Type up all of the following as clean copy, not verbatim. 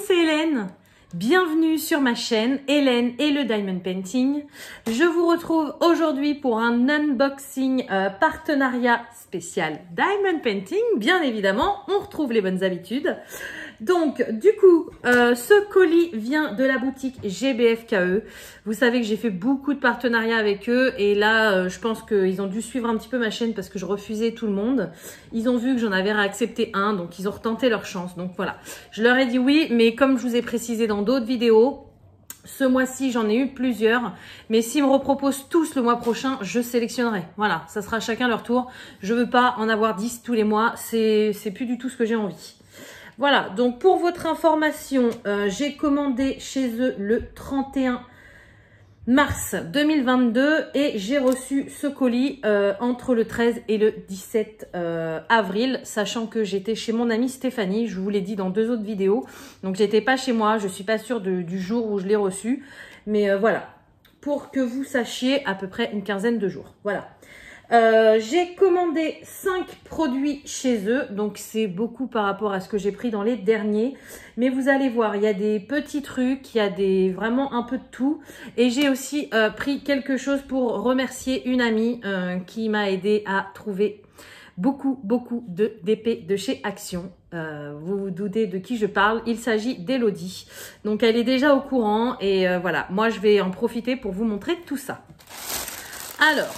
c'est Hélène. Bienvenue sur ma chaîne Hélène et le Diamond Painting. Je vous retrouve aujourd'hui pour un unboxing partenariat spécial Diamond Painting. Bien évidemment, on retrouve les bonnes habitudes. Donc, du coup, ce colis vient de la boutique GBFKE. Vous savez que j'ai fait beaucoup de partenariats avec eux et là, je pense qu'ils ont dû suivre un petit peu ma chaîne parce que je refusais tout le monde. Ils ont vu que j'en avais accepté un, donc ils ont retenté leur chance. Donc voilà, je leur ai dit oui, mais comme je vous ai précisé dans d'autres vidéos, ce mois-ci, j'en ai eu plusieurs, mais s'ils me reproposent tous le mois prochain, je sélectionnerai. Voilà, ça sera chacun leur tour. Je veux pas en avoir 10 tous les mois, c'est plus du tout ce que j'ai envie. Voilà, donc pour votre information, j'ai commandé chez eux le 31 mars 2022 et j'ai reçu ce colis entre le 13 et le 17 avril, sachant que j'étais chez mon amie Stéphanie, je vous l'ai dit dans deux autres vidéos. Donc j'étais pas chez moi, je suis pas sûre du jour où je l'ai reçu, mais voilà, pour que vous sachiez à peu près une quinzaine de jours. Voilà. J'ai commandé 5 produits chez eux, donc c'est beaucoup par rapport à ce que j'ai pris dans les derniers. Mais vous allez voir, il y a des petits trucs, il y a vraiment un peu de tout. Et j'ai aussi pris quelque chose pour remercier une amie qui m'a aidé à trouver beaucoup d'épées de chez Action. Vous vous doutez de qui je parle, il s'agit d'Elodie. Donc elle est déjà au courant et voilà, moi je vais en profiter pour vous montrer tout ça. Alors...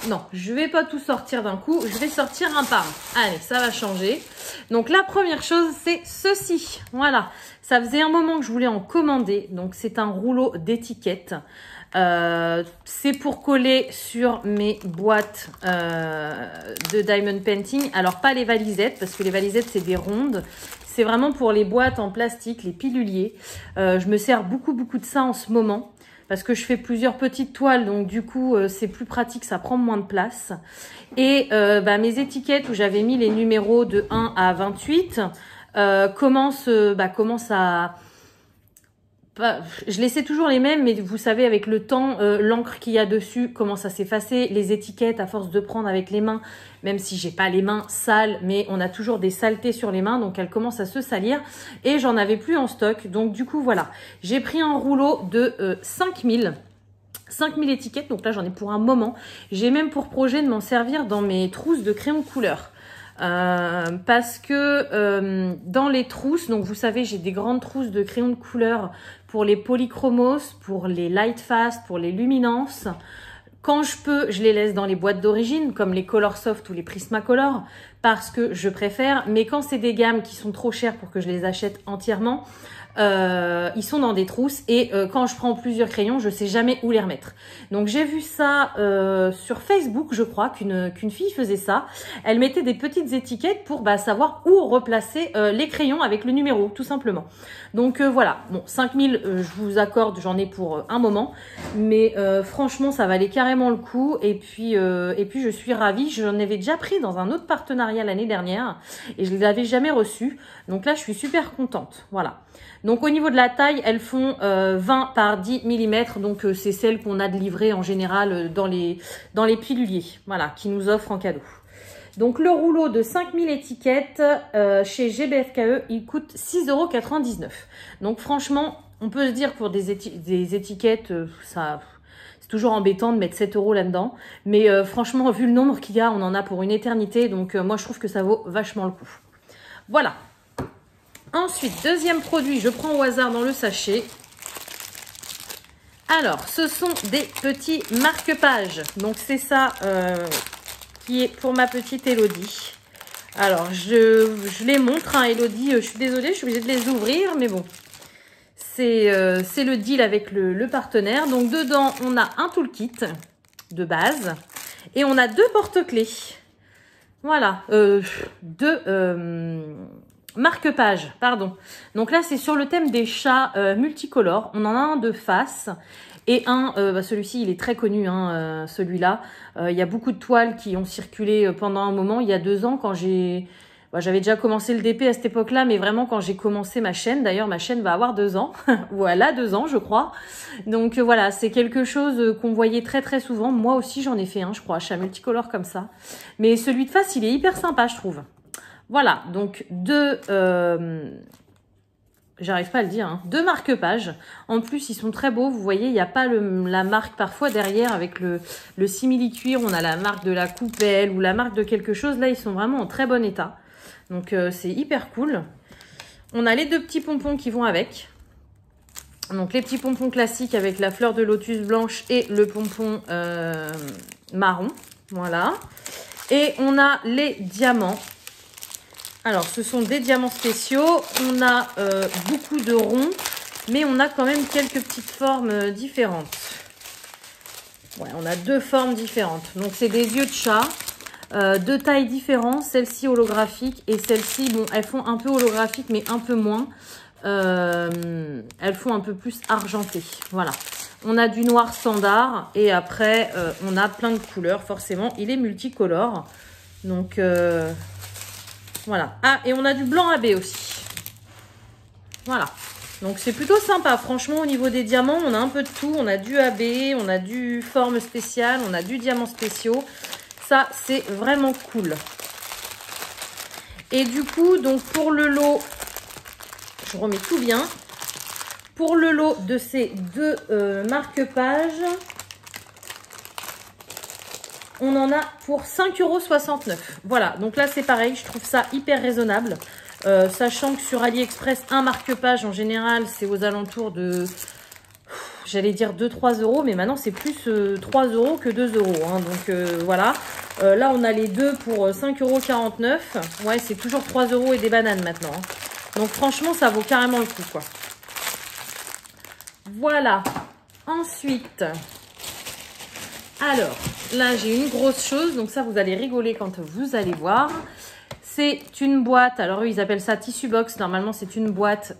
Non, je vais pas tout sortir d'un coup, je vais sortir un par un. Allez, ça va changer. Donc la première chose, c'est ceci. Voilà, ça faisait un moment que je voulais en commander. Donc c'est un rouleau d'étiquettes. C'est pour coller sur mes boîtes de Diamond Painting. Alors pas les valisettes, parce que les valisettes c'est des rondes. C'est vraiment pour les boîtes en plastique, les piluliers. Je me sers beaucoup de ça en ce moment. Parce que je fais plusieurs petites toiles, donc du coup, c'est plus pratique, ça prend moins de place. Et mes étiquettes où j'avais mis les numéros de 1 à 28 commencent à... Je laissais toujours les mêmes, mais vous savez, avec le temps, l'encre qu'il y a dessus commence à s'effacer. Les étiquettes, à force de prendre avec les mains, même si j'ai pas les mains sales, mais on a toujours des saletés sur les mains, donc elles commencent à se salir. Et j'en avais plus en stock, donc du coup, voilà. J'ai pris un rouleau de 5000 étiquettes, donc là, j'en ai pour un moment. J'ai même pour projet de m'en servir dans mes trousses de crayon couleur. Parce que dans les trousses, donc vous savez, j'ai des grandes trousses de crayons de couleur pour les polychromos, pour les light fast, pour les luminances. Quand je peux, je les laisse dans les boîtes d'origine, comme les Color Soft ou les Prismacolor, parce que je préfère. Mais quand c'est des gammes qui sont trop chères pour que je les achète entièrement, ils sont dans des trousses et quand je prends plusieurs crayons, je sais jamais où les remettre. Donc j'ai vu ça sur Facebook, je crois qu'une fille faisait ça. Elle mettait des petites étiquettes pour savoir où replacer les crayons avec le numéro, tout simplement. Donc voilà, bon, 5000, je vous accorde, j'en ai pour un moment, mais franchement, ça valait carrément le coup. Et puis je suis ravie. J'en avais déjà pris dans un autre partenariat l'année dernière et je ne l'avais jamais reçu. Donc là, je suis super contente. Voilà. Donc au niveau de la taille, elles font 20 par 10 mm. Donc c'est celles qu'on a de livrées en général dans les piluliers. Voilà, qui nous offrent en cadeau. Donc le rouleau de 5000 étiquettes chez GBFKE, il coûte 6,99 €. Donc franchement, on peut se dire pour des étiquettes, ça... C'est toujours embêtant de mettre 7 € là-dedans. Mais franchement, vu le nombre qu'il y a, on en a pour une éternité. Donc moi, je trouve que ça vaut vachement le coup. Voilà. Ensuite, deuxième produit, je prends au hasard dans le sachet. Alors, ce sont des petits marque-pages. Donc, c'est ça qui est pour ma petite Elodie. Alors, je les montre, hein, Elodie. Je suis désolée, je suis obligée de les ouvrir, mais bon. C'est le deal avec le partenaire. Donc, dedans, on a un toolkit de base. Et on a deux porte-clés. Voilà. Marque-page, pardon. Donc là, c'est sur le thème des chats multicolores. On en a un de face et un, celui-ci, il est très connu, hein, celui-là. Il y a beaucoup de toiles qui ont circulé pendant un moment. Il y a 2 ans, quand j'avais déjà commencé le DP à cette époque-là, mais vraiment quand j'ai commencé ma chaîne. D'ailleurs, ma chaîne va avoir 2 ans. Voilà, 2 ans, je crois. Donc voilà, c'est quelque chose qu'on voyait très souvent. Moi aussi, j'en ai fait un, je crois, chat multicolore comme ça. Mais celui de face, il est hyper sympa, je trouve. Voilà, donc j'arrive pas à le dire, hein, 2 marque-pages. En plus, ils sont très beaux. Vous voyez, il n'y a pas la marque parfois derrière avec le simili-cuir. On a la marque de la coupelle ou la marque de quelque chose. Là, ils sont vraiment en très bon état. Donc, c'est hyper cool. On a les 2 petits pompons qui vont avec. Donc, les petits pompons classiques avec la fleur de lotus blanche et le pompon marron. Voilà. Et on a les diamants. Alors, ce sont des diamants spéciaux. On a beaucoup de ronds, mais on a quand même quelques petites formes différentes. Ouais, on a 2 formes différentes. Donc, c'est des yeux de chat, 2 tailles différentes. Celle-ci holographique et celle-ci, bon, elles font un peu holographique, mais un peu moins. Elles font un peu plus argenté. Voilà. On a du noir standard et après, on a plein de couleurs. Forcément, il est multicolore. Donc, voilà. Ah, et on a du blanc AB aussi. Voilà. Donc, c'est plutôt sympa. Franchement, au niveau des diamants, on a un peu de tout. On a du AB, on a du forme spéciale, on a du diamant spéciaux. Ça, c'est vraiment cool. Et du coup, donc pour le lot, je remets tout bien. Pour le lot de ces 2 marque-pages, on en a pour 5,69 €. Voilà, donc là c'est pareil, je trouve ça hyper raisonnable. Sachant que sur AliExpress, un marque-page en général, c'est aux alentours de, j'allais dire 2-3 €, mais maintenant c'est plus 3 € que 2 €. Hein, donc voilà, là on a les 2 pour 5,49 €. Ouais, c'est toujours 3 € et des bananes maintenant. Hein. Donc franchement, ça vaut carrément le coup, quoi. Voilà. Ensuite, alors, là, j'ai une grosse chose. Donc ça, vous allez rigoler quand vous allez voir. C'est une boîte. Alors, eux, ils appellent ça tissu box. Normalement, c'est une boîte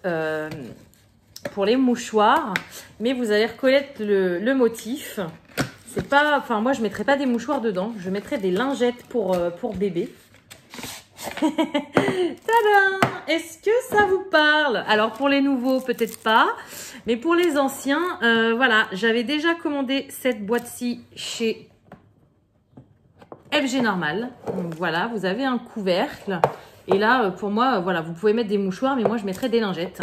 pour les mouchoirs. Mais vous allez reconnaître le motif. C'est pas... Enfin, moi, je ne mettrais pas des mouchoirs dedans. Je mettrais des lingettes pour bébé. Tadam! Est-ce que ça vous parle? Alors, pour les nouveaux, peut-être pas. Mais pour les anciens, voilà, j'avais déjà commandé cette boîte-ci chez FG Normal. Donc voilà, vous avez un couvercle. Et là, pour moi, voilà, vous pouvez mettre des mouchoirs, mais moi, je mettrais des lingettes.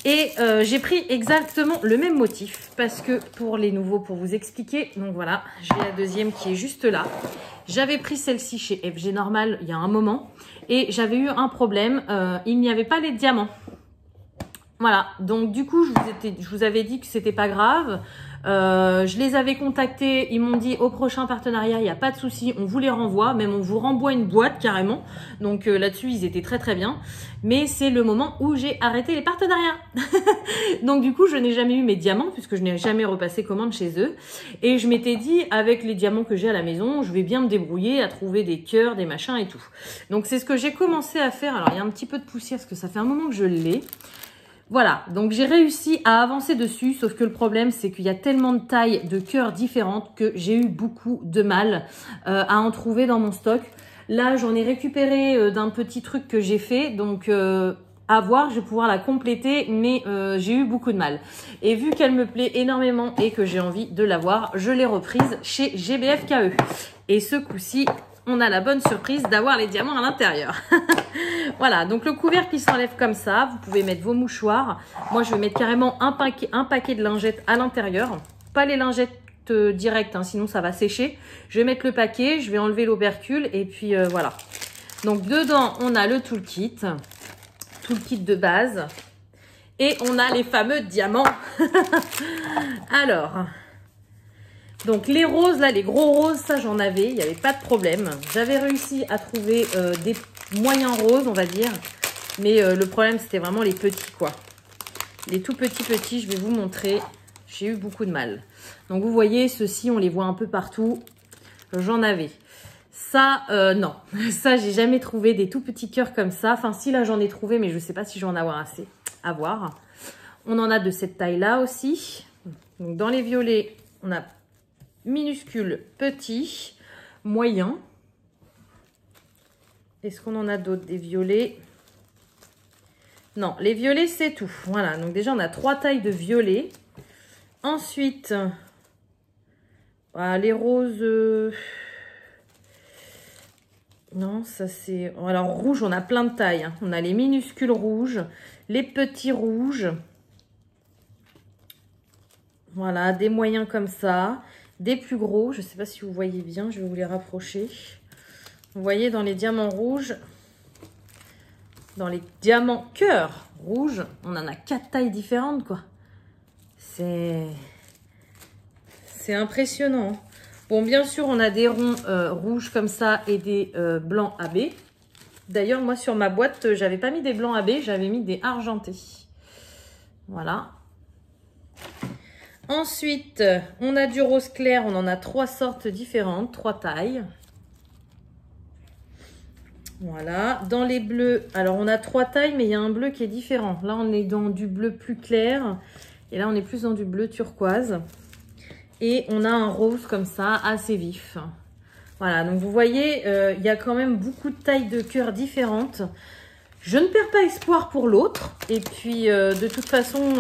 Et j'ai pris exactement le même motif parce que pour les nouveaux, pour vous expliquer, donc voilà, j'ai la deuxième qui est juste là. J'avais pris celle-ci chez FG Normal il y a un moment et j'avais eu un problème, il n'y avait pas les diamants. Voilà, donc du coup, je vous avais dit que c'était pas grave. Je les avais contactés, ils m'ont dit au prochain partenariat, il n'y a pas de souci, on vous les renvoie, même on vous renvoie une boîte carrément. Donc là-dessus, ils étaient très très bien. Mais c'est le moment où j'ai arrêté les partenariats. Donc du coup, je n'ai jamais eu mes diamants puisque je n'ai jamais repassé commande chez eux. Et je m'étais dit, avec les diamants que j'ai à la maison, je vais bien me débrouiller à trouver des cœurs, des machins et tout. Donc c'est ce que j'ai commencé à faire. Alors il y a un petit peu de poussière parce que ça fait un moment que je l'ai. Voilà, donc j'ai réussi à avancer dessus, sauf que le problème, c'est qu'il y a tellement de tailles de cœurs différentes que j'ai eu beaucoup de mal à en trouver dans mon stock. Là, j'en ai récupéré d'un petit truc que j'ai fait, donc à voir, je vais pouvoir la compléter, mais j'ai eu beaucoup de mal. Et vu qu'elle me plaît énormément et que j'ai envie de l'avoir, je l'ai reprise chez GBFKE. Et ce coup-ci, on a la bonne surprise d'avoir les diamants à l'intérieur. Voilà, donc le couvercle qui s'enlève comme ça. Vous pouvez mettre vos mouchoirs. Moi, je vais mettre carrément un paquet de lingettes à l'intérieur. Pas les lingettes directes, hein, sinon ça va sécher. Je vais mettre le paquet, je vais enlever l'opercule et puis voilà. Donc dedans, on a le toolkit de base. Et on a les fameux diamants. Alors... Donc les roses, là, les gros roses, ça j'en avais, il n'y avait pas de problème. J'avais réussi à trouver des moyens roses, on va dire. Mais le problème, c'était vraiment les petits, quoi. Les tout petits, je vais vous montrer. J'ai eu beaucoup de mal. Donc vous voyez, ceux-ci, on les voit un peu partout. J'en avais. Ça, non. Ça, j'ai jamais trouvé des tout petits cœurs comme ça. Enfin, si, là, j'en ai trouvé, mais je ne sais pas si je vais en avoir assez. À voir. On en a de cette taille-là aussi. Donc dans les violets, on a... minuscule, petit, moyen. Est-ce qu'on en a d'autres, des violets? Non, les violets, c'est tout. Voilà, donc déjà, on a 3 tailles de violets. Ensuite, voilà, les roses... Non, ça c'est... Alors, rouge, on a plein de tailles. Hein. On a les minuscules rouges, les petits rouges. Voilà, des moyens comme ça. Des plus gros. Je ne sais pas si vous voyez bien. Je vais vous les rapprocher. Vous voyez, dans les diamants rouges, dans les diamants cœur rouges, on en a 4 tailles différentes, quoi. C'est impressionnant. Bon, bien sûr, on a des ronds rouges comme ça et des blancs AB. D'ailleurs, moi, sur ma boîte, j'avais pas mis des blancs AB, j'avais mis des argentés. Voilà. Ensuite, on a du rose clair. On en a 3 sortes différentes, 3 tailles. Voilà. Dans les bleus, alors on a 3 tailles, mais il y a un bleu qui est différent. Là, on est dans du bleu plus clair. Et là, on est plus dans du bleu turquoise. Et on a un rose comme ça, assez vif. Voilà, donc vous voyez, il y a quand même beaucoup de tailles de cœur différentes. Je ne perds pas espoir pour l'autre. Et puis, de toute façon,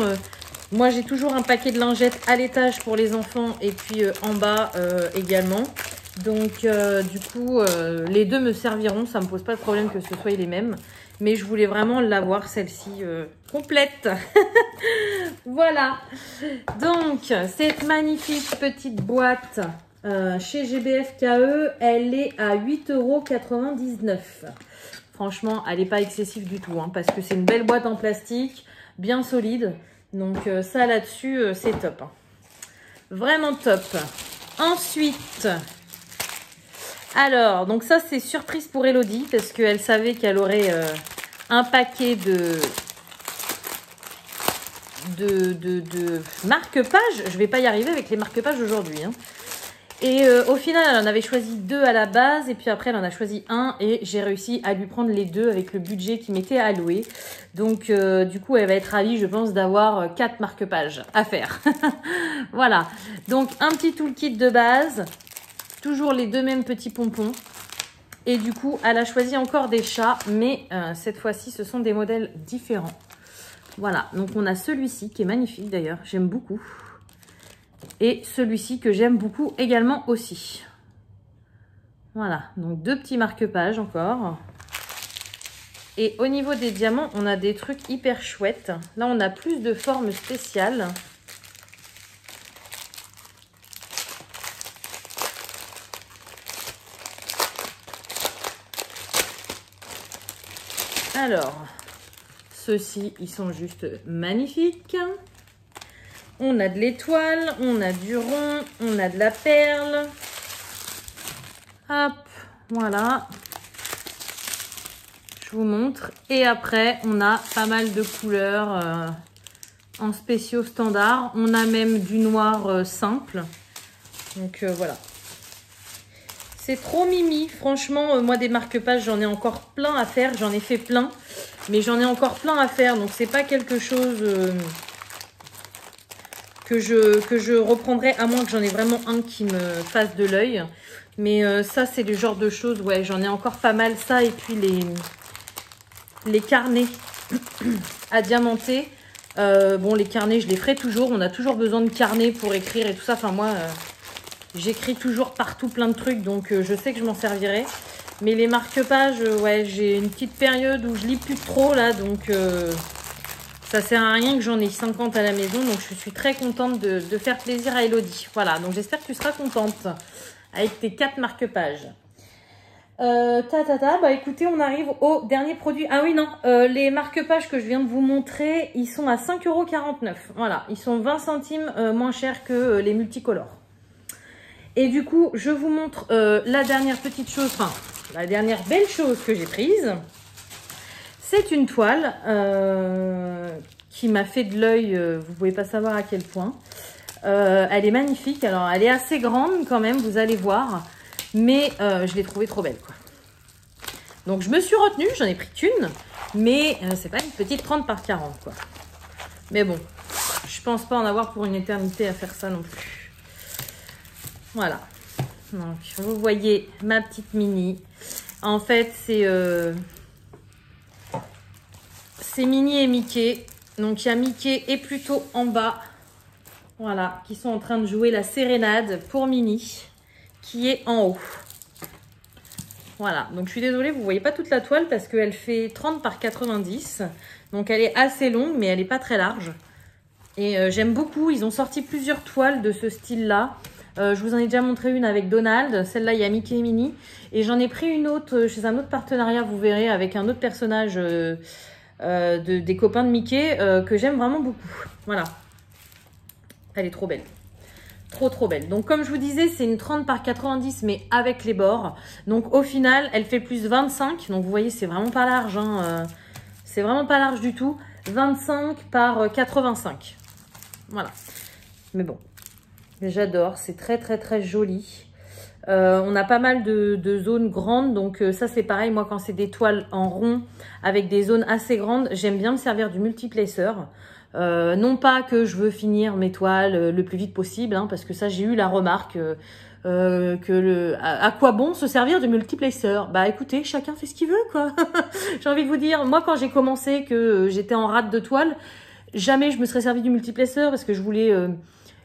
moi, j'ai toujours un paquet de lingettes à l'étage pour les enfants. Et puis, en bas également. Donc, du coup, les deux me serviront. Ça ne me pose pas de problème que ce soit les mêmes. Mais je voulais vraiment l'avoir, celle-ci, complète. Voilà. Donc, cette magnifique petite boîte chez GBF-KE, elle est à 8,99 €. Franchement, elle n'est pas excessive du tout. Hein, parce que c'est une belle boîte en plastique, bien solide. Donc, ça, là-dessus, c'est top. Hein. Vraiment top. Ensuite... Alors, donc ça, c'est surprise pour Elodie parce qu'elle savait qu'elle aurait un paquet de marque-pages. Je ne vais pas y arriver avec les marque-pages aujourd'hui. Hein. Et au final, elle en avait choisi 2 à la base et puis après, elle en a choisi 1 et j'ai réussi à lui prendre les 2 avec le budget qui m'était alloué. Donc, du coup, elle va être ravie, je pense, d'avoir 4 marque-pages à faire. Voilà. Donc, un petit toolkit de base. Toujours les 2 mêmes petits pompons. Et du coup, elle a choisi encore des chats. Mais cette fois-ci, ce sont des modèles différents. Voilà. Donc, on a celui-ci qui est magnifique d'ailleurs. J'aime beaucoup. Et celui-ci que j'aime beaucoup également aussi. Voilà. Donc, 2 petits marque-pages encore. Et au niveau des diamants, on a des trucs hyper chouettes. Là, on a plus de formes spéciales. Alors, ceux-ci, ils sont juste magnifiques. On a de l'étoile, on a du rond, on a de la perle. Hop, voilà. Je vous montre. Et après, on a pas mal de couleurs en spéciaux standards. On a même du noir simple. Donc, voilà. C'est trop mimi. Franchement, moi, des marque-pages, j'en ai encore plein à faire. J'en ai fait plein. Mais j'en ai encore plein à faire. Donc, c'est pas quelque chose que je reprendrai. À moins que j'en ai vraiment un qui me fasse de l'œil. Mais ça, c'est le genre de choses. Ouais, j'en ai encore pas mal. Ça et puis les carnets à diamanter. Bon, les carnets, je les ferai toujours. On a toujours besoin de carnets pour écrire et tout ça. Enfin, moi... j'écris toujours partout plein de trucs, donc je sais que je m'en servirai. Mais les marque-pages, ouais, j'ai une petite période où je lis plus trop, là. Donc, ça sert à rien que j'en ai 50 à la maison. Donc, je suis très contente de faire plaisir à Elodie. Voilà, donc j'espère que tu seras contente avec tes 4 marque-pages. Bah écoutez, on arrive au dernier produit. Ah oui, non, les marque-pages que je viens de vous montrer, ils sont à 5,49 €. Voilà, ils sont 20 centimes moins chers que les multicolores. Et du coup, je vous montre la dernière petite chose, enfin, la dernière belle chose que j'ai prise. C'est une toile qui m'a fait de l'œil, vous ne pouvez pas savoir à quel point. Elle est magnifique, alors elle est assez grande quand même, vous allez voir. Mais je l'ai trouvée trop belle, quoi. Donc, je me suis retenue, j'en ai pris qu'une. Mais c'est pas une petite 30 par 40, quoi. Mais bon, je pense pas en avoir pour une éternité à faire ça non plus. Voilà, donc vous voyez ma petite mini. En fait, c'est Minnie et Mickey. Donc il y a Mickey et Pluto en bas. Voilà, qui sont en train de jouer la sérénade pour Minnie, qui est en haut. Voilà, donc je suis désolée, vous ne voyez pas toute la toile parce qu'elle fait 30 par 90. Donc elle est assez longue, mais elle n'est pas très large. Et j'aime beaucoup, ils ont sorti plusieurs toiles de ce style-là. Je vous en ai déjà montré une avec Donald. Celle-là, il y a Mickey et Minnie. Et j'en ai pris une autre chez un autre partenariat, vous verrez, avec un autre personnage des copains de Mickey que j'aime vraiment beaucoup. Voilà. Elle est trop belle. Trop, trop belle. Donc, comme je vous disais, c'est une 30 par 90, mais avec les bords. Donc, au final, elle fait plus 25. Donc, vous voyez, c'est vraiment pas large. Hein. C'est vraiment pas large du tout. 25 par 85. Voilà. Mais bon. J'adore, c'est très très très joli. On a pas mal de zones grandes, donc ça c'est pareil. Moi quand c'est des toiles en rond avec des zones assez grandes, j'aime bien me servir du multiplacer. Non pas que je veux finir mes toiles le plus vite possible, hein, parce que ça j'ai eu la remarque à quoi bon se servir du multiplacer? Bah écoutez, chacun fait ce qu'il veut quoi. J'ai envie de vous dire, moi quand j'ai commencé, que j'étais en rate de toile, jamais je me serais servi du multiplacer parce que je voulais...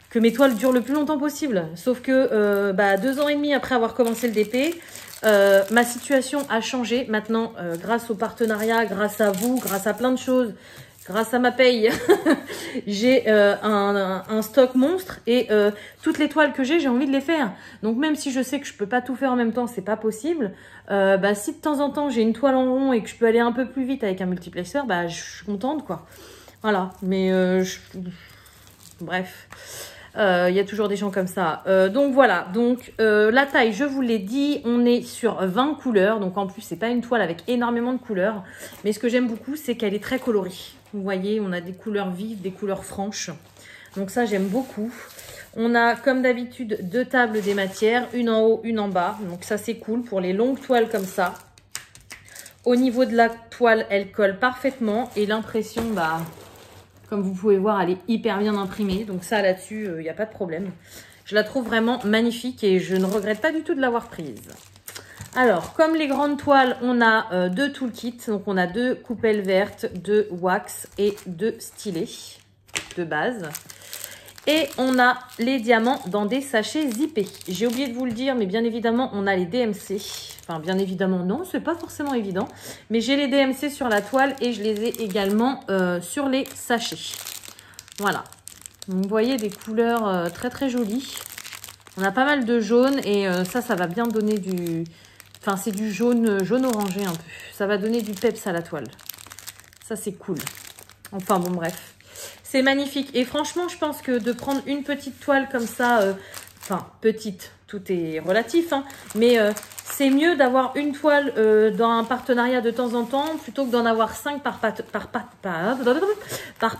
que mes toiles durent le plus longtemps possible. Sauf que 2 ans et demi après avoir commencé le DP, ma situation a changé. Maintenant, grâce au partenariat, grâce à vous, grâce à plein de choses, grâce à ma paye, j'ai un stock monstre et toutes les toiles que j'ai envie de les faire. Donc même si je sais que je peux pas tout faire en même temps, c'est pas possible. Si de temps en temps j'ai une toile en rond et que je peux aller un peu plus vite avec un multiplexer, je suis contente quoi. Voilà, mais bref. Il y a toujours des gens comme ça. Donc voilà, donc la taille, je vous l'ai dit, on est sur 20 couleurs. Donc en plus, c'est pas une toile avec énormément de couleurs. Mais ce que j'aime beaucoup, c'est qu'elle est très colorée. Vous voyez, on a des couleurs vives, des couleurs franches. Donc ça, j'aime beaucoup. On a, comme d'habitude, 2 tables des matières. Une en haut, une en bas. Donc ça, c'est cool pour les longues toiles comme ça. Au niveau de la toile, elle colle parfaitement. Et l'impression, comme vous pouvez voir, elle est hyper bien imprimée. Donc ça, là-dessus, il n'y a pas de problème. Je la trouve vraiment magnifique et je ne regrette pas du tout de l'avoir prise. Alors, comme les grandes toiles, on a 2 toolkits. Donc, on a 2 coupelles vertes, 2 wax et 2 stylets de base. Et on a les diamants dans des sachets zippés. J'ai oublié de vous le dire, mais bien évidemment, on a les DMC. Enfin, bien évidemment, non, c'est pas forcément évident. Mais j'ai les DMC sur la toile et je les ai également sur les sachets. Voilà. Donc, vous voyez des couleurs très très jolies. On a pas mal de jaune et ça va bien donner du... Enfin, c'est du jaune, jaune orangé un peu. Ça va donner du peps à la toile. Ça, c'est cool. Enfin, bon, bref. C'est magnifique. Et franchement, je pense que de prendre une petite toile comme ça... Enfin, petite, tout est relatif, hein, mais c'est mieux d'avoir une toile dans un partenariat de temps en temps plutôt que d'en avoir 5 par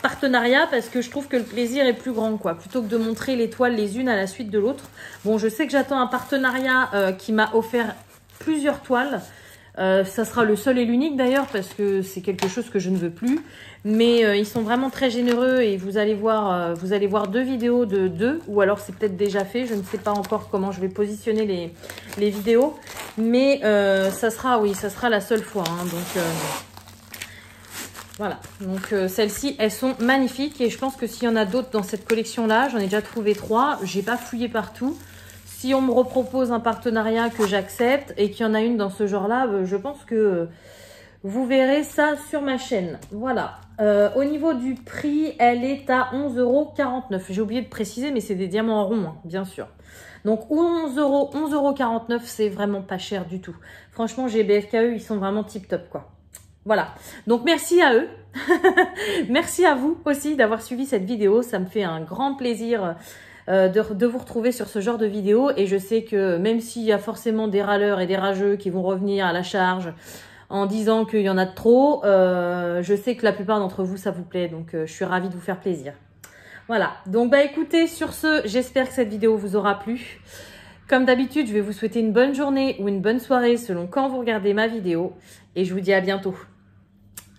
partenariat parce que je trouve que le plaisir est plus grand, quoi. Plutôt que de montrer les toiles les unes à la suite de l'autre. Bon, je sais que j'attends un partenariat qui m'a offert plusieurs toiles. Ça sera le seul et l'unique d'ailleurs parce que c'est quelque chose que je ne veux plus. Mais ils sont vraiment très généreux et vous allez voir 2 vidéos de 2 ou alors c'est peut-être déjà fait. Je ne sais pas encore comment je vais positionner les vidéos. Mais ça sera la seule fois. Hein, donc voilà. Donc celles-ci, elles sont magnifiques et je pense que s'il y en a d'autres dans cette collection-là, j'en ai déjà trouvé 3. J'ai pas fouillé partout. Si on me repropose un partenariat que j'accepte et qu'il y en a une dans ce genre-là, je pense que vous verrez ça sur ma chaîne. Voilà. Au niveau du prix, elle est à 11,49 €. J'ai oublié de préciser, mais c'est des diamants ronds, hein, bien sûr. Donc 11,49 €, c'est vraiment pas cher du tout. Franchement, GBFKE, ils sont vraiment tip top, quoi. Voilà. Donc merci à eux. Merci à vous aussi d'avoir suivi cette vidéo. Ça me fait un grand plaisir de vous retrouver sur ce genre de vidéo et je sais que même s'il y a forcément des râleurs et des rageux qui vont revenir à la charge en disant qu'il y en a de trop, je sais que la plupart d'entre vous ça vous plaît donc je suis ravie de vous faire plaisir. Voilà, donc écoutez, sur ce, j'espère que cette vidéo vous aura plu. Comme d'habitude, je vais vous souhaiter une bonne journée ou une bonne soirée selon quand vous regardez ma vidéo et je vous dis à bientôt.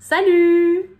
Salut!